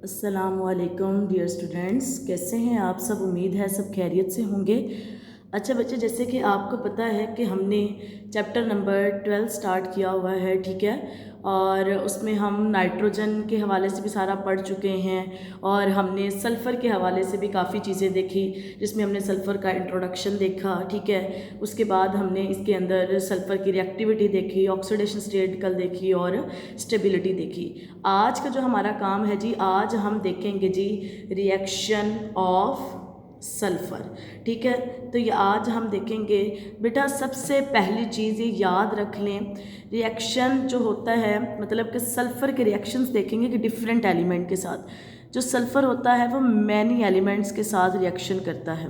अस्सलामुअलैकुम dear students, कैसे हैं आप सब। उम्मीद है सब खैरियत से होंगे। अच्छा बच्चे, जैसे कि आपको पता है कि हमने चैप्टर नंबर 12 स्टार्ट किया हुआ है, ठीक है। और उसमें हम नाइट्रोजन के हवाले से भी सारा पढ़ चुके हैं और हमने सल्फ़र के हवाले से भी काफ़ी चीज़ें देखी, जिसमें हमने सल्फ़र का इंट्रोडक्शन देखा, ठीक है। उसके बाद हमने इसके अंदर सल्फ़र की रिएक्टिविटी देखी, ऑक्सीडेशन स्टेट कल देखी और स्टेबिलिटी देखी। आज का जो हमारा काम है जी, आज हम देखेंगे जी रिएक्शन ऑफ सल्फ़र, ठीक है। तो ये आज हम देखेंगे बेटा। सबसे पहली चीज़ ये याद रख लें, रिएक्शन जो होता है मतलब कि सल्फ़र के रिएक्शंस देखेंगे कि डिफरेंट एलिमेंट के साथ। जो सल्फ़र होता है वो मैनी एलिमेंट्स के साथ रिएक्शन करता है,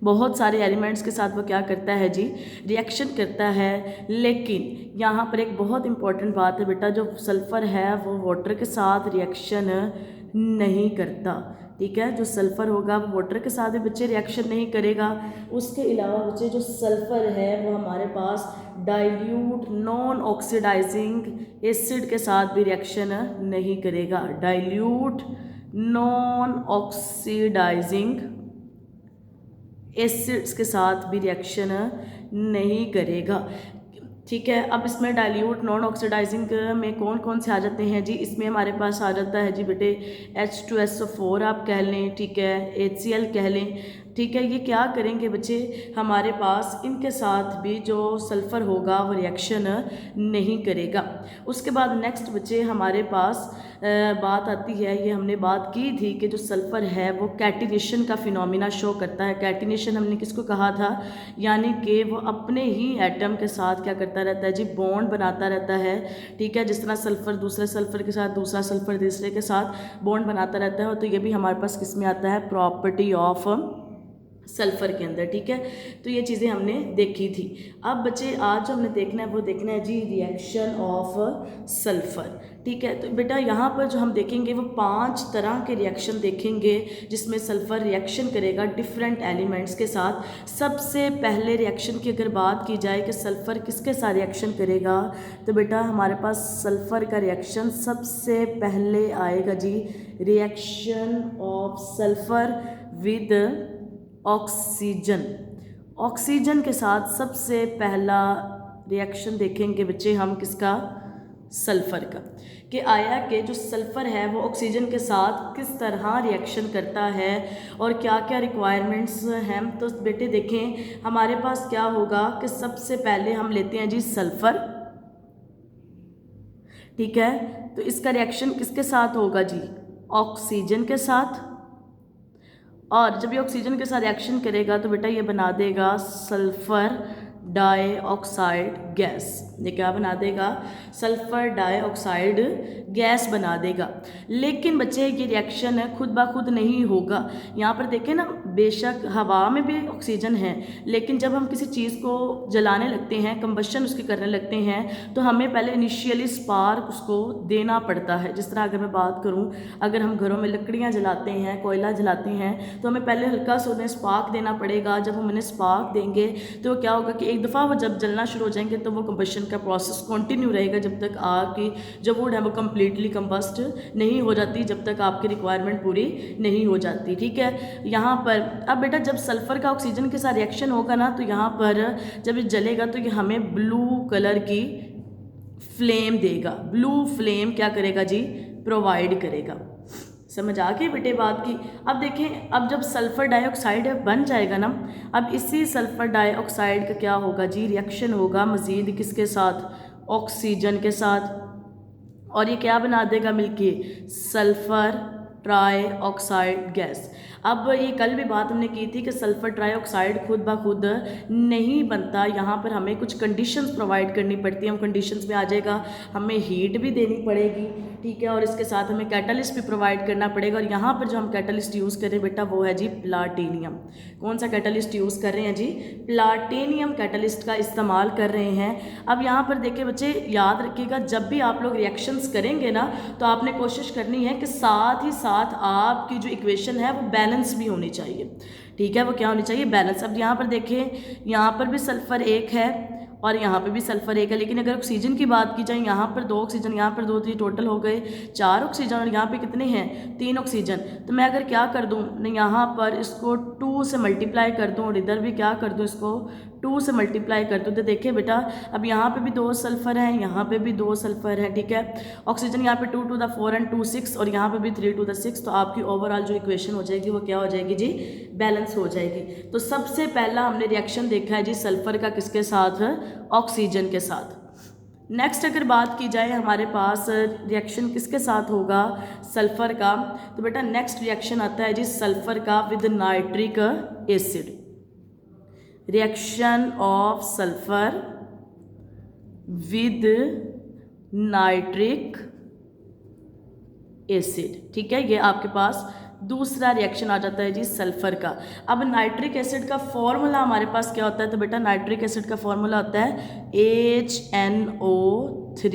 बहुत सारे एलिमेंट्स के साथ वो क्या करता है जी, रिएक्शन करता है। लेकिन यहाँ पर एक बहुत इंपॉर्टेंट बात है बेटा, जो सल्फ़र है वो वाटर के साथ रिएक्शन नहीं करता, ठीक है। जो सल्फ़र होगा वो वाटर के साथ भी बच्चे रिएक्शन नहीं करेगा। उसके अलावा बच्चे जो सल्फ़र है वो हमारे पास डाइल्यूट नॉन ऑक्सीडाइजिंग एसिड के साथ भी रिएक्शन नहीं करेगा। डाइल्यूट नॉन ऑक्सीडाइजिंग एसिड्स के साथ भी रिएक्शन नहीं करेगा, ठीक है। अब इसमें डाइल्यूट नॉन ऑक्सीडाइजिंग में कौन कौन से आ जाते हैं जी, इसमें हमारे पास आ जाता है जी बेटे H2SO4 आप कह लें, ठीक है, HCl कह लें, ठीक है। ये क्या करेंगे बच्चे, हमारे पास इनके साथ भी जो सल्फ़र होगा वो रिएक्शन नहीं करेगा। उसके बाद नेक्स्ट बच्चे हमारे पास बात आती है, ये हमने बात की थी कि जो सल्फ़र है वो कैटिनेशन का फिनोमिना शो करता है। कैटिनेशन हमने किसको कहा था, यानी कि वो अपने ही एटम के साथ क्या करता रहता है जी, बॉन्ड बनाता रहता है, ठीक है। जिस तरह सल्फ़र दूसरे सल्फ़र के साथ, दूसरा सल्फ़र तीसरे के साथ बॉन्ड बनाता रहता है, तो ये भी हमारे पास किस में आता है, प्रॉपर्टी ऑफ सल्फ़र के अंदर, ठीक है। तो ये चीज़ें हमने देखी थी। अब बच्चे आज जो हमने देखना है वो देखना है जी रिएक्शन ऑफ सल्फ़र, ठीक है। तो बेटा यहाँ पर जो हम देखेंगे वो 5 तरह के रिएक्शन देखेंगे जिसमें सल्फ़र रिएक्शन करेगा डिफरेंट एलिमेंट्स के साथ। सबसे पहले रिएक्शन की अगर बात की जाए कि सल्फ़र किसके साथ रिएक्शन करेगा, तो बेटा हमारे पास सल्फ़र का रिएक्शन सबसे पहले आएगा जी, reaction of sulphur with oxygen. Oxygen के साथ सबसे पहला रिएक्शन देखेंगे बच्चे हम किसका, सल्फ़र का, कि आया कि जो सल्फ़र है वो ऑक्सीजन के साथ किस तरह रिएक्शन करता है और क्या क्या रिक्वायरमेंट्स हैं। तो बेटे देखें हमारे पास क्या होगा कि सबसे पहले हम लेते हैं जी सल्फ़र, ठीक है। तो इसका रिएक्शन किसके साथ होगा जी, ऑक्सीजन के साथ। और जब ये ऑक्सीजन के साथ रिएक्शन करेगा तो बेटा ये बना देगा सल्फ़र डाइऑक्साइड गैस। ये क्या बना देगा, सल्फ़र डाइऑक्साइड गैस बना देगा। लेकिन बच्चे ये रिएक्शन खुद ब खुद नहीं होगा। यहाँ पर देखें ना, बेशक हवा में भी ऑक्सीजन है, लेकिन जब हम किसी चीज़ को जलाने लगते हैं, कंबशन उसकी करने लगते हैं, तो हमें पहले इनिशियली स्पार्क उसको देना पड़ता है। जिस तरह अगर मैं बात करूँ, अगर हम घरों में लकड़ियाँ जलाते हैं, कोयला जलाते हैं, तो हमें पहले हल्का सा उन्हें स्पार्क देना पड़ेगा। जब हम उन्हें स्पार्क देंगे तो क्या होगा कि एक दफ़ा वो जब जलना शुरू हो जाएंगे तो वो कंबशन का प्रोसेस कंटिन्यू रहेगा जब तक आग की जो वुड है वो कम्प्लीटली कंबस्ट नहीं हो जाती, जब तक आपकी रिक्वायरमेंट पूरी नहीं हो जाती, ठीक है। यहाँ पर अब बेटा जब सल्फ़र का ऑक्सीजन के साथ रिएक्शन होगा ना, तो यहाँ पर जब ये जलेगा तो ये हमें ब्लू कलर की फ्लेम देगा। ब्लू फ्लेम क्या करेगा जी, प्रोवाइड करेगा। समझ आ गई बेटे बात की। अब देखें, अब जब सल्फ़र डाइऑक्साइड बन जाएगा ना, अब इसी सल्फ़र डाइऑक्साइड का क्या होगा जी, रिएक्शन होगा मज़ीद किसके साथ, ऑक्सीजन के साथ। और ये क्या बना देगा मिलके, सल्फ़र ट्राइऑक्साइड गैस। अब ये कल भी बात हमने की थी कि सल्फ़र ट्राइऑक्साइड खुद ब खुद नहीं बनता, यहाँ पर हमें कुछ कंडीशंस प्रोवाइड करनी पड़ती हैं। हम कंडीशंस में आ जाएगा, हमें हीट भी देनी पड़ेगी, ठीक है, और इसके साथ हमें कैटलिस्ट भी प्रोवाइड करना पड़ेगा। और यहाँ पर जो हम कैटलिस्ट यूज़ कर रहे हैं बेटा वो है जी प्लाटीनियम। कौन सा कैटलिस्ट यूज़ कर रहे हैं जी, प्लाटीनियम कैटलिस्ट का इस्तेमाल कर रहे हैं। अब यहाँ पर देखिए बच्चे, याद रखिएगा जब भी आप लोग रिएक्शंस करेंगे ना, तो आपने कोशिश करनी है कि साथ ही साथ आपकी जो इक्वेशन है वो बैलेंस भी होनी चाहिए, ठीक है। वो क्या होनी चाहिए, बैलेंस। अब यहाँ पर देखें, यहाँ पर भी सल्फ़र एक है और यहाँ पे भी सल्फर एक है। लेकिन अगर ऑक्सीजन की बात की जाए, यहाँ पर 2 ऑक्सीजन, यहाँ पर 2, 3 टोटल हो गए 4 ऑक्सीजन, और यहाँ पे कितने हैं 3 ऑक्सीजन। तो मैं अगर क्या कर दूँ, यहाँ पर इसको 2 से मल्टीप्लाई कर दूँ और इधर भी क्या कर दूँ, इसको 2 से मल्टीप्लाई कर दूँ। तो देखिए बेटा, अब यहाँ पे भी 2 सल्फर हैं, यहाँ पे भी 2 सल्फर है, ठीक है। ऑक्सीजन यहाँ पे 2 to the 4 and 2 6, और यहाँ पे भी 3 to the 6। तो आपकी ओवरऑल जो इक्वेशन हो जाएगी वो क्या हो जाएगी जी, बैलेंस हो जाएगी। तो सबसे पहला हमने रिएक्शन देखा है जी सल्फर का किसके साथ, ऑक्सीजन के साथ। नेक्स्ट अगर बात की जाए हमारे पास रिएक्शन किसके साथ होगा, सल्फर का, तो बेटा नेक्स्ट रिएक्शन आता है जी सल्फर का with nitric acid. Reaction of sulphur with nitric acid, ठीक है। ये आपके पास दूसरा रिएक्शन आ जाता है जी सल्फर का। अब नाइट्रिक एसिड का फॉर्मूला हमारे पास क्या होता है, तो बेटा नाइट्रिक एसिड का फॉर्मूला होता है HNO3,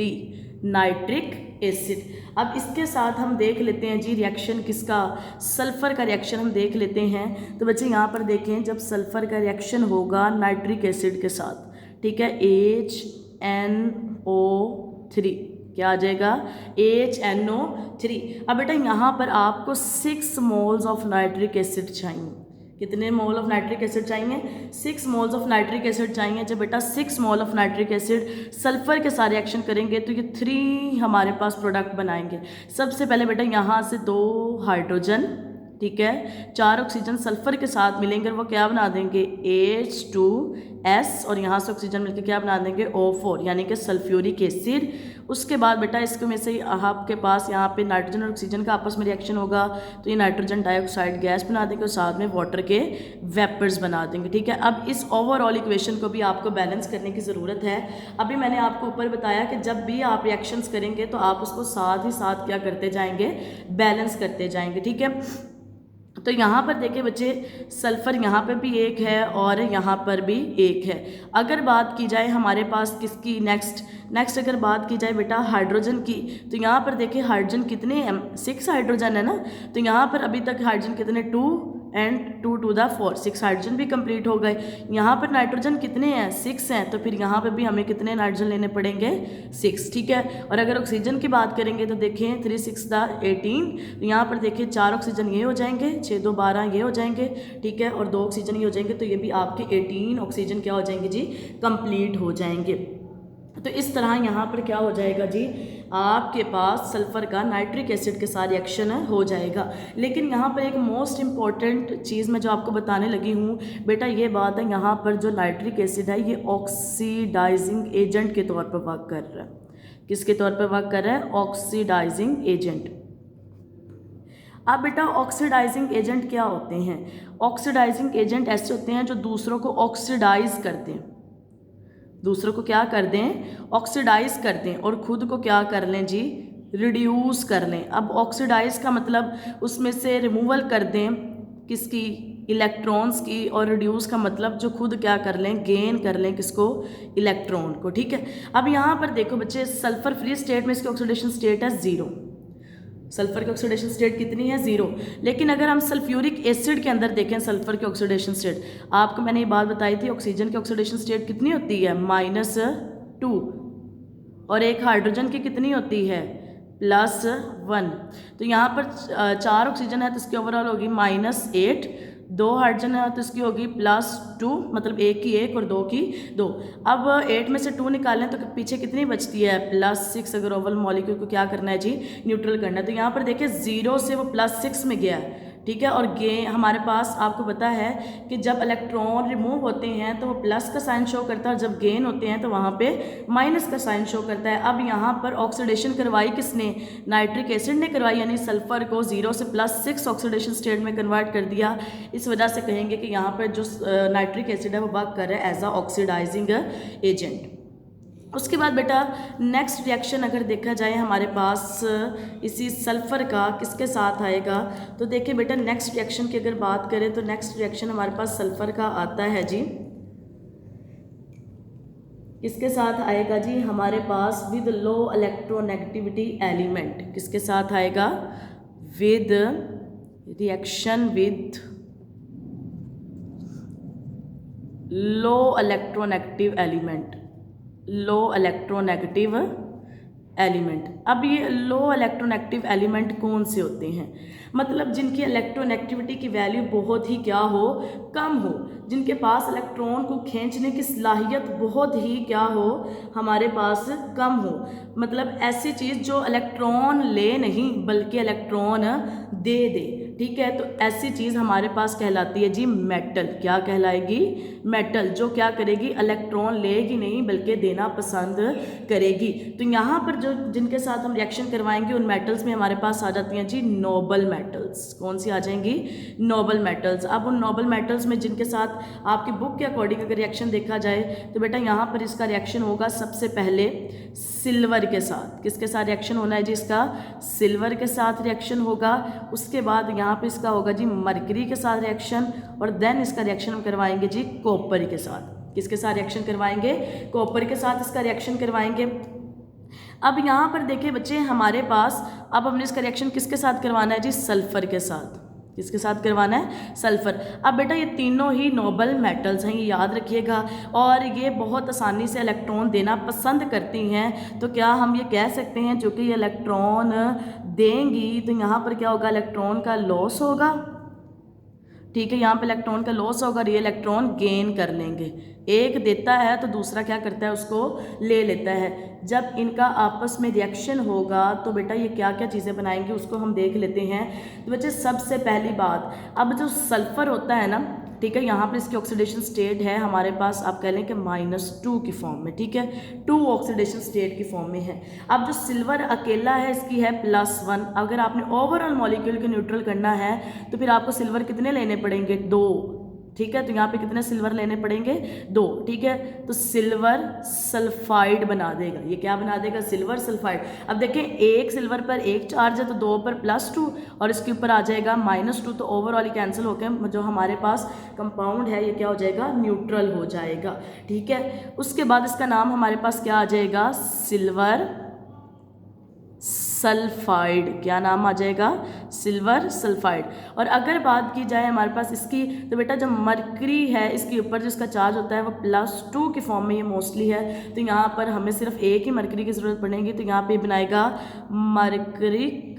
नाइट्रिक एसिड। अब इसके साथ हम देख लेते हैं जी रिएक्शन किसका, सल्फर का रिएक्शन हम देख लेते हैं। तो बच्चे यहाँ पर देखें, जब सल्फर का रिएक्शन होगा नाइट्रिक एसिड के साथ, ठीक है, HNO3, क्या आ जाएगा, HNO3। अब बेटा यहाँ पर आपको 6 मोल्स ऑफ नाइट्रिक एसिड चाहिए। कितने मोल ऑफ नाइट्रिक एसिड चाहिए, 6 मोल्स ऑफ नाइट्रिक एसिड चाहिए। जब बेटा 6 mole of nitric acid sulphur के साथ रिएक्शन करेंगे तो ये 3 हमारे पास प्रोडक्ट बनाएंगे। सबसे पहले बेटा यहाँ से 2 हाइड्रोजन, ठीक है, 4 ऑक्सीजन सल्फर के साथ मिलेंगे, वो क्या बना देंगे H2S, और यहाँ से ऑक्सीजन मिलकर क्या बना देंगे O4, यानी कि सल्फ्यूरिक एसिड। उसके बाद बेटा इसके में से आपके पास यहाँ पे नाइट्रोजन और ऑक्सीजन का आपस में रिएक्शन होगा, तो ये नाइट्रोजन डाइऑक्साइड गैस बना देंगे और साथ में वाटर के वेपर्स बना देंगे, ठीक है। अब इस ओवरऑल इक्वेशन को भी आपको बैलेंस करने की ज़रूरत है। अभी मैंने आपको ऊपर बताया कि जब भी आप रिएक्शंस करेंगे तो आप उसको साथ ही साथ क्या करते जाएंगे, बैलेंस करते जाएंगे, ठीक है। तो यहाँ पर देखिए बच्चे, सल्फ़र यहाँ पर भी एक है और यहाँ पर भी एक है। अगर बात की जाए हमारे पास किसकी, नेक्स्ट अगर बात की जाए बेटा हाइड्रोजन की, तो यहाँ पर देखिए हाइड्रोजन कितने हैं, 6 हाइड्रोजन है ना। तो यहाँ पर अभी तक हाइड्रोजन कितने, 2 and 2 to the 4, 6 हाइड्रोजन भी कंप्लीट हो गए। यहाँ पर नाइट्रोजन कितने हैं, 6 हैं, तो फिर यहाँ पर भी हमें कितने नाइट्रोजन लेने पड़ेंगे, 6, ठीक है। और अगर ऑक्सीजन की बात करेंगे तो देखें 3 6 18, तो यहाँ पर देखिए 4 ऑक्सीजन ये हो जाएंगे, 6 2 12 ये हो जाएंगे, ठीक है, और 2 ऑक्सीजन ये हो जाएंगे, तो ये भी आपके 18 ऑक्सीजन क्या हो जाएंगे जी, कंप्लीट हो जाएंगे। तो इस तरह यहाँ पर क्या हो जाएगा जी, आपके पास सल्फ़र का नाइट्रिक एसिड के साथ रिएक्शन हो जाएगा। लेकिन यहाँ पर एक मोस्ट इम्पॉर्टेंट चीज़ मैं जो आपको बताने लगी हूँ बेटा, ये बात है, यहाँ पर जो नाइट्रिक एसिड है ये ऑक्सीडाइजिंग एजेंट के तौर पर वर्क कर रहा है। किसके तौर पर वर्क कर रहा है, ऑक्सीडाइजिंग एजेंट। अब बेटा ऑक्सीडाइजिंग एजेंट क्या होते हैं, ऑक्सीडाइजिंग एजेंट ऐसे होते हैं जो दूसरों को ऑक्सीडाइज कर दें, दूसरों को क्या कर दें, ऑक्सीडाइज कर दें, और खुद को क्या कर लें जी, रिड्यूस कर लें। अब ऑक्सीडाइज का मतलब उसमें से रिमूवल कर दें किसकी, इलेक्ट्रॉन्स की, और रिड्यूस का मतलब जो खुद क्या कर लें, गेन कर लें किसको, इलेक्ट्रॉन को, ठीक है। अब यहाँ पर देखो बच्चे, सल्फर फ्री स्टेट में इसकी ऑक्सीडेशन स्टेट है 0, सल्फर की ऑक्सीडेशन स्टेट कितनी है, 0। लेकिन अगर हम सल्फ्यूरिक एसिड के अंदर देखें सल्फर की ऑक्सीडेशन स्टेट, आपको मैंने ये बात बताई थी, ऑक्सीजन की ऑक्सीडेशन स्टेट कितनी होती है, -2, और एक हाइड्रोजन की कितनी होती है, +1। तो यहाँ पर 4 ऑक्सीजन है तो इसकी ओवरऑल होगी -8, 2 हाइड्रोजन है तो इसकी होगी +2, मतलब 1 की 1 और 2 की 2। अब 8 में से 2 निकालें तो पीछे कितनी बचती है, +6। अगर ओवरऑल मॉलिक्यूल को क्या करना है जी, न्यूट्रल करना है। तो यहाँ पर देखिए 0 से वो +6 में गया है, ठीक है। और हमारे पास आपको पता है कि जब इलेक्ट्रॉन रिमूव होते हैं तो वो प्लस का साइन शो करता है, और जब गेन होते हैं तो वहाँ पे माइनस का साइन शो करता है। अब यहाँ पर ऑक्सीडेशन करवाई किसने, नाइट्रिक एसिड ने करवाई, यानी सल्फर को 0 से +6 ऑक्सीडेशन स्टेट में कन्वर्ट कर दिया। इस वजह से कहेंगे कि यहाँ पर जो नाइट्रिक एसिड है वो वर्क कर रहा है एज अ ऑक्सीडाइजिंग एजेंट। उसके बाद बेटा नेक्स्ट रिएक्शन अगर देखा जाए हमारे पास इसी सल्फ़र का किसके साथ आएगा, तो देखिए बेटा नेक्स्ट रिएक्शन की अगर बात करें तो नेक्स्ट रिएक्शन हमारे पास सल्फ़र का आता है जी, किसके साथ आएगा जी, हमारे पास विद लो इलेक्ट्रोनेगेटिविटी एलिमेंट। किसके साथ आएगा, with reaction with low electronegative element. Low electronegative element. अब ये लो इलेक्ट्रोनेगेटिव एलिमेंट कौन से होते हैं? मतलब जिनकी इलेक्ट्रोनेगेटिविटी की वैल्यू बहुत ही क्या हो, कम हो, जिनके पास इलेक्ट्रॉन को खींचने की सलाहियत बहुत ही क्या हो, हमारे पास कम हो। मतलब ऐसी चीज़ जो इलेक्ट्रॉन ले नहीं बल्कि इलेक्ट्रॉन दे दे, ठीक है। तो ऐसी चीज़ हमारे पास कहलाती है जी मेटल। क्या कहलाएगी? मेटल, जो क्या करेगी, इलेक्ट्रॉन लेगी नहीं बल्कि देना पसंद करेगी। तो यहाँ पर जो जिनके साथ हम रिएक्शन करवाएंगे उन मेटल्स में हमारे पास आ जाती हैं जी नोबल मेटल्स। कौन सी आ जाएंगी? Noble metals. अब उन नोबल मेटल्स में जिनके साथ आपकी बुक के अकॉर्डिंग अगर रिएक्शन देखा जाए तो बेटा यहाँ पर इसका रिएक्शन होगा सबसे पहले सिल्वर के साथ। किसके साथ रिएक्शन होना है जी? इसका सिल्वर के साथ रिएक्शन होगा। उसके बाद यहाँ पे इसका होगा जी मरकरी के साथ रिएक्शन, और देन इसका रिएक्शन हम करवाएंगे जी कॉपर के साथ। किसके साथ रिएक्शन करवाएंगे? कॉपर के साथ इसका रिएक्शन करवाएंगे। अब यहाँ पर देखिए बच्चे हमारे पास, अब हमने इसका रिएक्शन किसके साथ करवाना है जी? सल्फर के साथ। किसके साथ करवाना है? सल्फर। अब बेटा ये तीनों ही नोबल मेटल्स हैं, ये याद रखिएगा, और ये बहुत आसानी से इलेक्ट्रॉन देना पसंद करती हैं। तो क्या हम ये कह सकते हैं जो कि ये इलेक्ट्रॉन देंगी तो यहाँ पर क्या होगा? इलेक्ट्रॉन का लॉस होगा, ठीक है। यहाँ पे इलेक्ट्रॉन का लॉस होगा और ये इलेक्ट्रॉन गेन कर लेंगे। एक देता है तो दूसरा क्या करता है? उसको ले लेता है। जब इनका आपस में रिएक्शन होगा तो बेटा ये क्या क्या चीज़ें बनाएंगे उसको हम देख लेते हैं। तो बच्चे सबसे पहली बात, अब जो सल्फर होता है ना, ठीक है, यहाँ पर इसकी ऑक्सीडेशन स्टेट है हमारे पास, आप कह लें कि -2 की फॉर्म में, ठीक है, 2 ऑक्सीडेशन स्टेट की फॉर्म में है। अब जो सिल्वर अकेला है इसकी है +1। अगर आपने ओवरऑल मॉलिक्यूल को न्यूट्रल करना है तो फिर आपको सिल्वर कितने लेने पड़ेंगे? 2, ठीक है। तो यहाँ पे कितने सिल्वर लेने पड़ेंगे? 2, ठीक है। तो सिल्वर सल्फाइड बना देगा। ये क्या बना देगा? Silver sulphide. अब देखें एक सिल्वर पर एक चार्ज है तो 2 पर +2 और इसके ऊपर आ जाएगा -2, तो ओवरऑल ही कैंसिल होकर जो हमारे पास कंपाउंड है ये क्या हो जाएगा? न्यूट्रल हो जाएगा, ठीक है। उसके बाद इसका नाम हमारे पास क्या आ जाएगा? Silver sulphide. क्या नाम आ जाएगा? Silver sulphide. और अगर बात की जाए हमारे पास इसकी, तो बेटा जो मरकरी है इसके ऊपर जो इसका चार्ज होता है वो +2 की फॉर्म में ये मोस्टली है। तो यहाँ पर हमें सिर्फ एक ही मरकरी की ज़रूरत पड़ेगी, तो यहाँ पे बनाएगा मरकरिक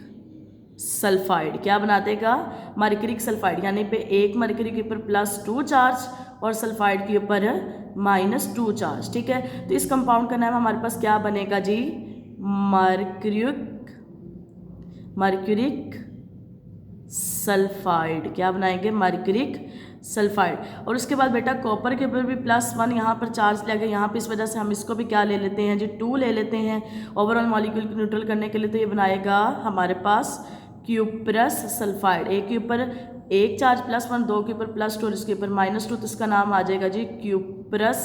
सल्फाइड। क्या बना देगा? मरकरिक सल्फाइड। यानी पे एक मरकरी के ऊपर +2 चार्ज और सल्फाइड के ऊपर -2 चार्ज, ठीक है। तो इस कंपाउंड का नाम हमारे पास क्या बनेगा जी? Mercuric sulphide. क्या बनाएंगे? Mercuric sulphide. और उसके बाद बेटा कॉपर के ऊपर भी +1 यहाँ पर चार्ज लगा, यहाँ पे इस वजह से हम इसको भी क्या ले लेते हैं जी? 2 ले लेते हैं ओवरऑल मॉलिक्यूल को न्यूट्रल करने के लिए। तो ये बनाएगा हमारे पास क्यूप्रस सल्फाइड। एक के ऊपर एक चार्ज +1, 2 के ऊपर +2 और इसके ऊपर -2, तो इसका नाम आ जाएगा जी क्यूप्रस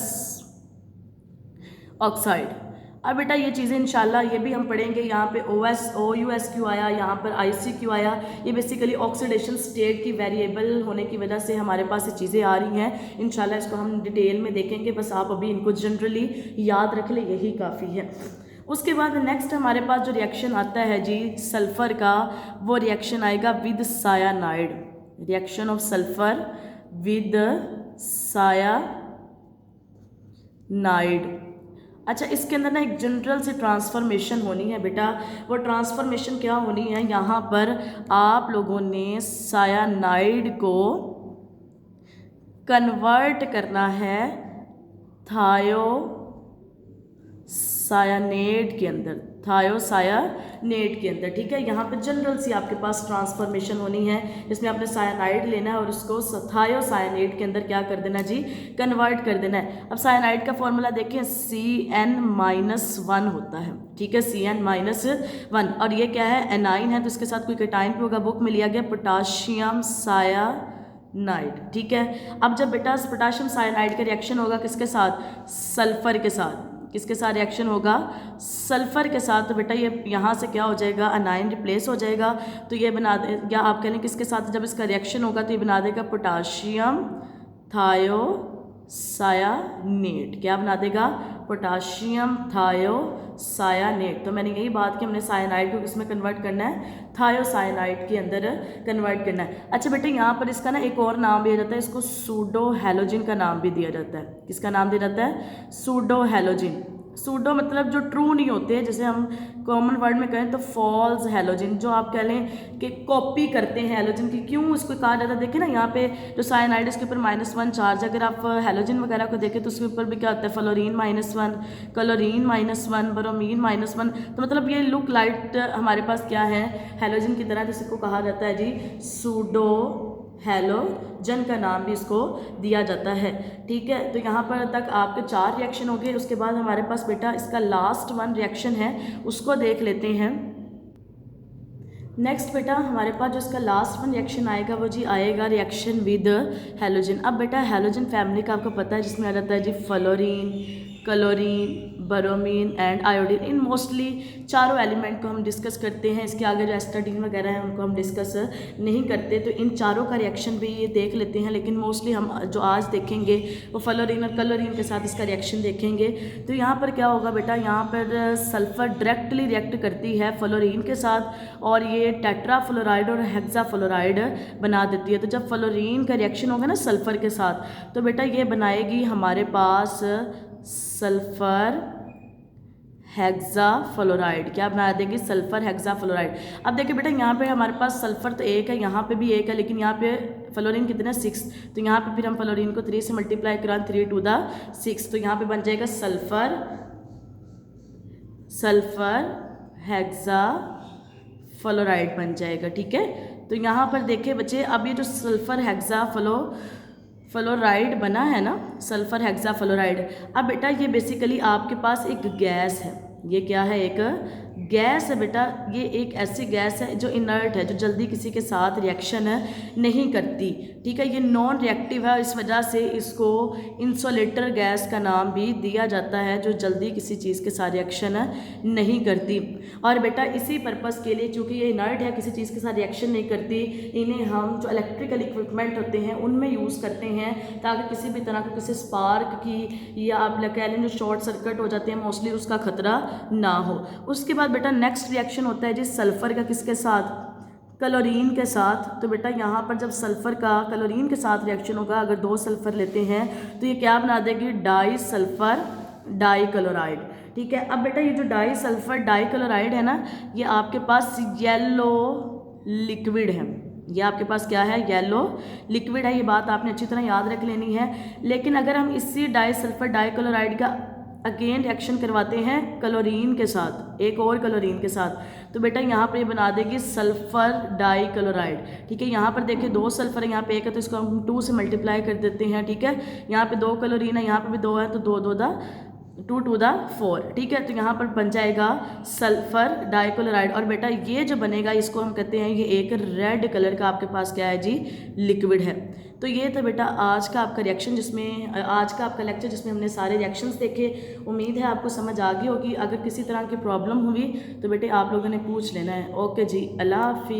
ऑक्साइड। अब बेटा ये चीज़ें इंशाल्लाह ये भी हम पढ़ेंगे। यहाँ पे OUS क्यों आया, यहाँ पर IC क्यों आया, ये बेसिकली ऑक्सीडेशन स्टेट की वेरिएबल होने की वजह से हमारे पास ये चीज़ें आ रही हैं। इंशाल्लाह इसको हम डिटेल में देखेंगे, बस आप अभी इनको जनरली याद रख ले, यही काफ़ी है। उसके बाद नेक्स्ट हमारे पास जो रिएक्शन आता है जी सल्फ़र का, वो रिएक्शन आएगा with cyanide. Reaction of sulphur with cyanide. अच्छा, इसके अंदर ना एक जनरल से ट्रांसफॉर्मेशन होनी है बेटा। वो ट्रांसफॉर्मेशन क्या होनी है? यहाँ पर आप लोगों ने सायानाइड को कन्वर्ट करना है थायोसायानेट के अंदर, थायोसायानेट के अंदर, ठीक है। यहाँ पे जनरल सी आपके पास ट्रांसफॉर्मेशन होनी है, जिसमें आपने सायानाइड लेना है और उसको थायोसायानेट के अंदर क्या कर देना जी? कन्वर्ट कर देना है। अब सायानाइड का फॉर्मूला देखें, CN-1 होता है, ठीक है, CN-1। और ये क्या है? एनाइन है, तो इसके साथ कोई कैटाइन पे होगा, बुक में लिया गया पोटाशियम सायानाइड, ठीक है। अब जब बेटा पोटाशियम सायानाइड का रिएक्शन होगा किसके साथ? सल्फर के साथ। किसके साथ रिएक्शन होगा? सल्फर के साथ। तो बेटा ये यहाँ से क्या हो जाएगा? अनाइन रिप्लेस हो जाएगा। तो ये बना दे, या आप कह लें किसके साथ जब इसका रिएक्शन होगा तो ये बना देगा पोटाशियम थायोसायानेट। क्या बना देगा? पोटाशियम थायोसायानेट। तो मैंने यही बात कि हमने सायानाइड को किसमें कन्वर्ट करना है? थायोसायानाइड के अंदर कन्वर्ट करना है। अच्छा बेटा यहाँ पर इसका ना एक और नाम दिया जाता है, इसको सूडो हैलोजिन का नाम भी दिया जाता है। किसका नाम दिया जाता है? सूडो हैलोजिन। सूडो मतलब जो ट्रू नहीं होते हैं, जैसे हम कॉमन वर्ड में कहें तो फॉल्स हैलोजन, जो आप कह लें कि कॉपी करते हैं हैलोजन की। क्यों इसको कहा जाता है? देखिए ना यहाँ पे जो साइनाइड इसके ऊपर -1 चार्ज, अगर आप हैलोजन वगैरह को देखें तो उसके ऊपर भी क्या होता है, फ्लोरीन -1, क्लोरीन -1, ब्रोमीन -1। तो मतलब ये लुक लाइट हमारे पास क्या है, हैलोजन की तरह, जिसको कहा जाता है जी सूडो हैलोजन का नाम भी इसको दिया जाता है। ठीक है, तो यहाँ पर तक आपके 4 रिएक्शन हो गए। उसके बाद हमारे पास बेटा इसका लास्ट 1 रिएक्शन है, उसको देख लेते हैं। नेक्स्ट बेटा हमारे पास जो इसका लास्ट 1 रिएक्शन आएगा वो जी आएगा रिएक्शन विद हैलोजन। अब बेटा हैलोजन फैमिली का आपको पता है, जिसमें आ जाता है जी fluorine, chlorine, bromine and iodine. इन मोस्टली चारों एलिमेंट को हम डिस्कस करते हैं, इसके आगे जो एस्टाडीन वगैरह हैं उनको हम डिस्कस नहीं करते। तो इन चारों का रिएक्शन भी ये देख लेते हैं, लेकिन मोस्टली हम जो आज देखेंगे वो फ्लोरीन और क्लोरीन के साथ इसका रिएक्शन देखेंगे। तो यहाँ पर क्या होगा बेटा, यहाँ पर सल्फर डायरेक्टली रिएक्ट करती है फ्लोरीन के साथ और ये टेट्रा फ्लोराइड और हेक्सा फ्लोराइड बना देती है। तो जब फ्लोरीन का रिएक्शन होगा ना सल्फर के साथ, तो बेटा ये बनाएगी हमारे पास सल्फर हेक्सा फ्लोराइड। क्या बना देंगे, सल्फर हेक्सा फ्लोराइड। अब देखिए बेटा यहाँ पे हमारे पास सल्फर तो 1 है, यहाँ पे भी 1 है, लेकिन यहाँ पे फ्लोरीन कितना 6। तो यहाँ पे फिर हम फ्लोरीन को 3 से मल्टीप्लाई कराएं, 3 to the 6। तो यहाँ पे बन जाएगा सल्फर हेक्सा फ्लोराइड बन जाएगा। ठीक है, तो यहाँ पर देखिए बच्चे, अब ये जो सल्फर हेक्सा फ्लोराइड बना है ना, सल्फर हेक्सा फ्लोराइड, अब बेटा ये बेसिकली आपके पास एक गैस है। ये क्या है, एक गैस है बेटा। ये एक ऐसी गैस है जो इनर्ट है, जो जल्दी किसी के साथ रिएक्शन नहीं करती। ठीक है, ये नॉन रिएक्टिव है, इस वजह से इसको इंसुलेटर गैस का नाम भी दिया जाता है, जो जल्दी किसी चीज़ के साथ रिएक्शन नहीं करती। और बेटा इसी पर्पस के लिए, चूँकि ये इनर्ट है, किसी चीज़ के साथ रिएक्शन नहीं करती, इन्हें हम जो इलेक्ट्रिकल इक्विपमेंट होते हैं उनमें यूज़ करते हैं, ताकि किसी भी तरह का किसी स्पार्क की या आप कह लें जो शॉर्ट सर्किट हो जाते हैं मोस्टली, उसका खतरा ना हो। उसके बाद बेटा नेक्स्ट रिएक्शन होता है जी सल्फर का, किसके साथ, क्लोरीन के साथ। तो बेटा यहाँ पर जब सल्फर का क्लोरीन के साथ रिएक्शन होगा, अगर 2 सल्फर लेते हैं तो ये क्या बना देगी, डाई सल्फर डाइक्लोराइड। ठीक है, अब बेटा ये जो डाई सल्फर डाइक्लोराइड है ना, ये आपके पास येलो लिक्विड है। ये आपके पास क्या है, येलो लिक्विड है। ये बात आपने अच्छी तरह याद रख लेनी है। लेकिन अगर हम इसी डाई सल्फर डाइक्लोराइड का अगेन रिएक्शन करवाते हैं क्लोरीन के साथ, एक और क्लोरीन के साथ, तो बेटा यहाँ पे बना देगी सल्फर डाइक्लोराइड। ठीक है, यहाँ पर देखिए 2 सल्फर है, यहाँ पे 1 है, तो इसको हम 2 से मल्टीप्लाई कर देते हैं। ठीक है, यहाँ पे 2 क्लोरीन है, यहाँ पे भी 2 है, तो 2 to the 4। ठीक है, तो यहाँ पर बन जाएगा सल्फर डाइक्लोराइड। और बेटा ये जो बनेगा इसको हम कहते हैं, ये एक रेड कलर का आपके पास क्या है जी, लिक्विड है। तो ये था बेटा आज का आपका रिएक्शन, जिसमें आज का आपका लेक्चर, जिसमें हमने सारे रिएक्शंस देखे। उम्मीद है आपको समझ आ गई होगी। अगर किसी तरह की प्रॉब्लम हुई तो बेटे आप लोगों ने पूछ लेना है। ओके जी, अल्लाह हाफिज़।